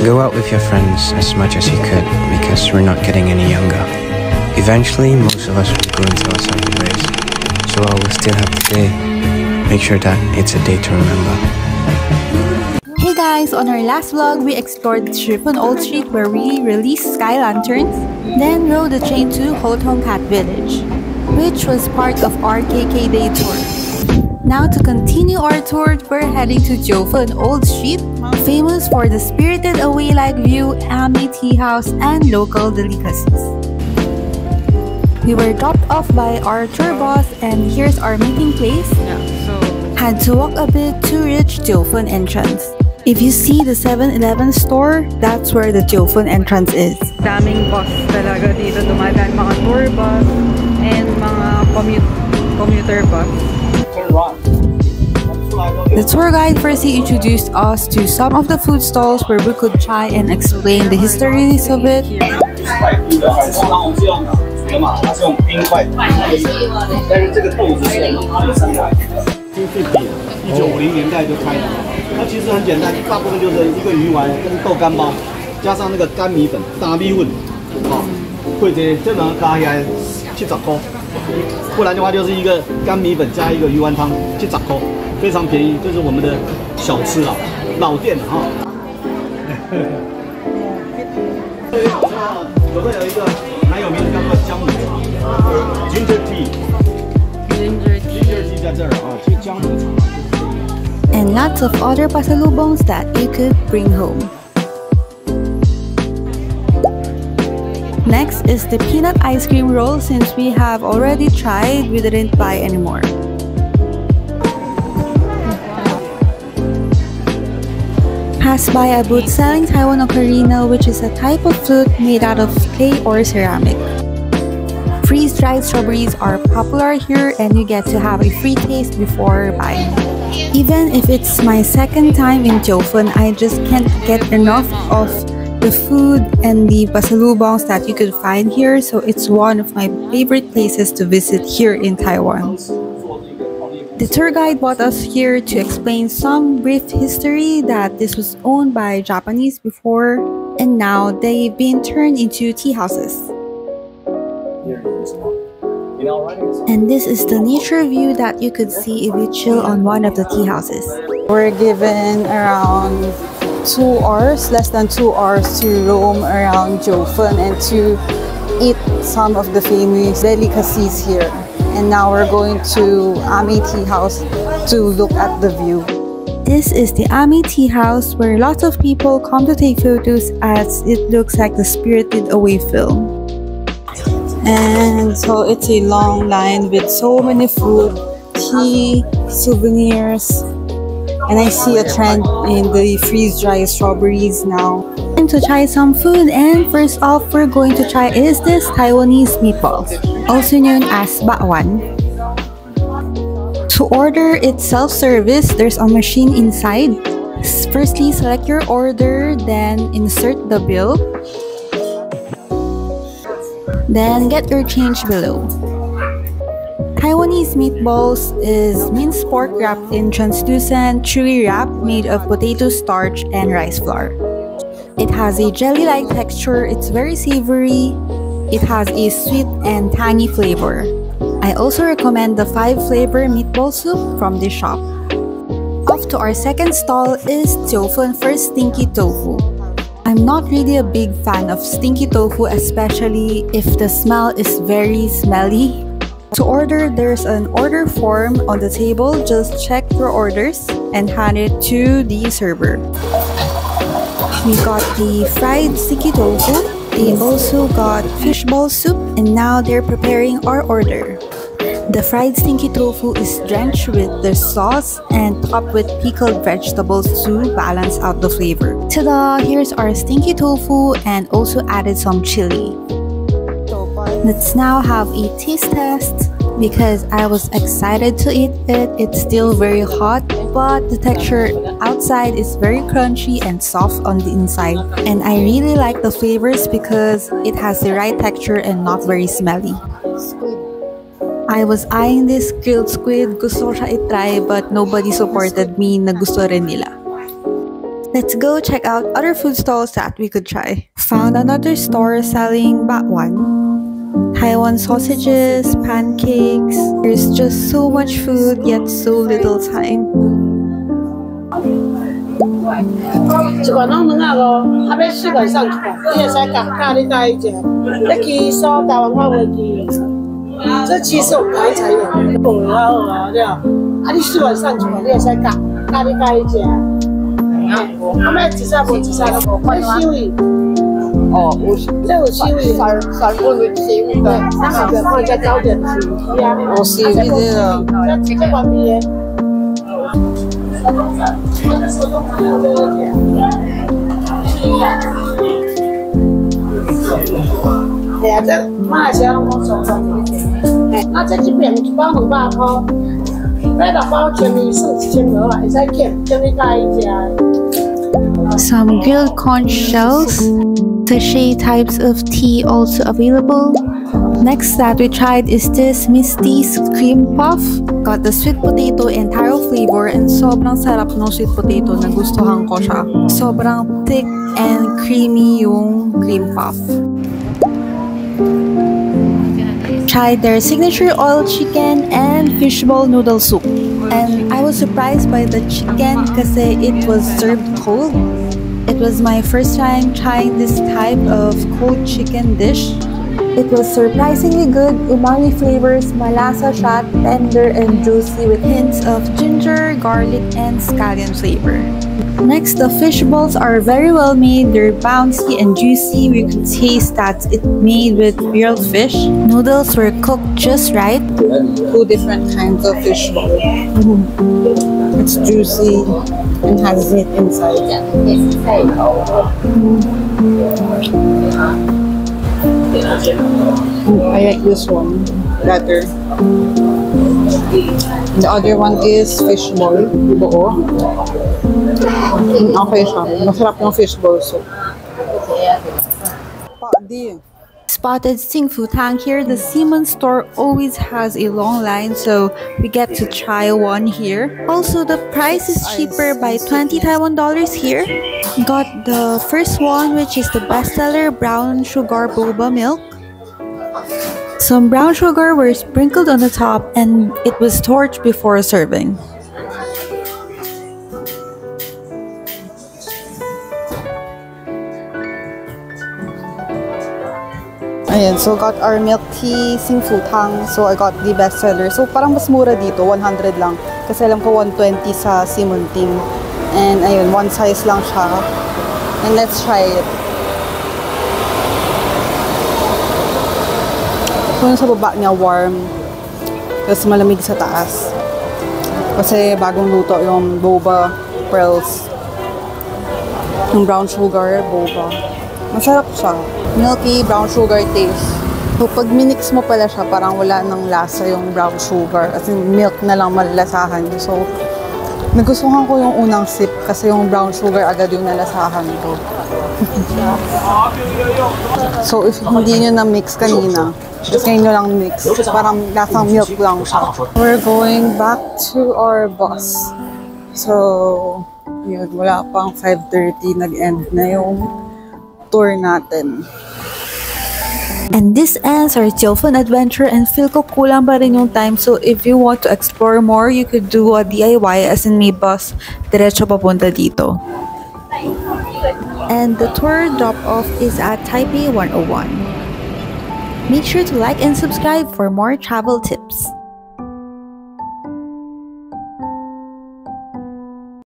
Go out with your friends as much as you could, because we're not getting any younger. Eventually, most of us will go into our second race, so while we still have today, make sure that it's a day to remember. Hey guys, on our last vlog, we explored Jiufen Old Street where we released sky lanterns, then rode the train to Hotong Cat Village, which was part of our KK Day tour. Now to continue our tour, we're heading to Jiufen Old Street, famous for the spirited away-like view, Ami tea house, and local delicacies. We were dropped off by our tour bus, and here's our meeting place. Had to walk a bit to reach Jiufen entrance. If you see the 7-Eleven store, that's where the Jiufen entrance is. Daming bus talaga dito, dumadaan mga tour bus and mga commuter bus. The tour guide firstly introduced us to some of the food stalls where we could try and explain the histories of it. And lots of other pasalubongs that you could bring home. Next is the peanut ice cream roll. Since we have already tried, we didn't buy anymore. Pass by a booth selling Taiwan ocarina, which is a type of flute made out of clay or ceramic. Freeze-dried strawberries are popular here, and you get to have a free taste before buying. Even if it's my second time in Jiufen, I just can't get enough of the food and the pasalubongs that you could find here, so it's one of my favorite places to visit here in Taiwan. The tour guide brought us here to explain some brief history that this was owned by Japanese before, and now they've been turned into tea houses. And this is the nature view that you could see if you chill on one of the tea houses. We're given around 2 hours, less than 2 hours to roam around Jiufen and to eat some of the famous delicacies here. And now we're going to Ami Tea House to look at the view. This is the Ami Tea House where lots of people come to take photos as it looks like the Spirited Away film. And so it's a long line with so many food, tea, souvenirs, and I see a trend in the freeze-dried strawberries now. And to try some food, and first off we're going to try is this Taiwanese meatballs, also known as bakwan. To order, it's self-service. There's a machine inside. Firstly, select your order, then insert the bill. Then get your change below. Taiwanese meatballs is minced pork wrapped in translucent chewy wrap made of potato starch and rice flour. It has a jelly-like texture, it's very savory, it has a sweet and tangy flavor. I also recommend the 5-flavor meatball soup from this shop. Off to our second stall is Jiufen First Stinky Tofu. I'm not really a big fan of stinky tofu, especially if the smell is very smelly. To order, there's an order form on the table. Just check your orders and hand it to the server. We got the fried sticky tofu. They also got fishball soup, and now they're preparing our order. The fried stinky tofu is drenched with the sauce and topped with pickled vegetables to balance out the flavor. Ta-da! Here's our stinky tofu and also added some chili. Let's now have a taste test. Because I was excited to eat it, it's still very hot, but the texture outside is very crunchy and soft on the inside. And I really like the flavors because it has the right texture and not very smelly. I was eyeing this grilled squid, gusto ko siya itry, but nobody supported me na gusto rin nila. Let's go check out other food stalls that we could try. Found another store selling bakwan, Taiwan sausages, pancakes. There's just so much food yet so little time. 一罐拢两啊五，啊要4罐送一罐，你会使教你教伊食。这起酥台湾话袂记，这其实我们台才有，不好啊，对啊。啊你4罐送一罐，你会使教你伊食。啊要一晒无一晒都无，快收伊。哦，有，这有收伊。3罐有收伊的，4罐看再早点收伊啊。我收伊这个，这完毕的。 哎呀，这马来西亚拢讲收收的，那这边一包200块，买6包全米算1000多啦，会使减，叫你家己食。Some grilled conch shells, sachet types of tea also available. Next that we tried is this Misty's cream puff. Got the sweet potato and taro flavor and sobrang sarap ng sweet potato, nagustuhan ko siya. Sobrang thick and creamy yung cream puff. Tried their signature oil chicken and fishbowl noodle soup. And I was surprised by the chicken kasi it was served cold. It was my first time trying this type of cold chicken dish. It was surprisingly good, umami flavors, malasa siya, tender and juicy with hints of ginger, garlic, and scallion flavor. Next, the fish balls are very well made. They're bouncy and juicy. We could taste that it's made with grilled fish. Noodles were cooked just right. 2 different kinds of fish ball. It's juicy and has meat inside. I like this one better. The other one is fish ball, buo. Okay siya. Masarap yung fish ball soup. Spotted Singfu Tang here. The Seaman store always has a long line, so we get to try one here. Also, the price is cheaper by 20 Taiwan dollars here. Got the first one, which is the bestseller, brown sugar boba milk. Some brown sugar were sprinkled on the top and it was torched before serving. Ayan, so got our milk tea, Singfu Tang. So I got the bestseller. So parang mas mura dito, 100 lang. Kasi alam ko 120 sa Simon Ting. And ayun, one size lang siya. And let's try it. So yung sa baba niya warm. Tapos malamig sa taas. Kasi bagong luto yung boba pearls. Yung brown sugar boba. Masarap siya. Milky brown sugar taste. So pag minix mo pala siya, parang wala nang lasa yung brown sugar. As in, milk na lang malalasahan. So, nagustuhan ko yung unang sip kasi yung brown sugar agad yung nalasahan ko. So, if hindi nyo na-mix kanina, tapos ngayon nyo lang mix, parang lasang milk lang siya. We're going back to our bus. So, yun, wala pang 5:30, nag-end na yung tour natin. And this ends our Jiufen adventure and feel ko kulang pa rin yung time, so if you want to explore more, you could do a DIY as in may bus diretso papunta dito. And the tour drop-off is at Taipei 101. Make sure to like and subscribe for more travel tips.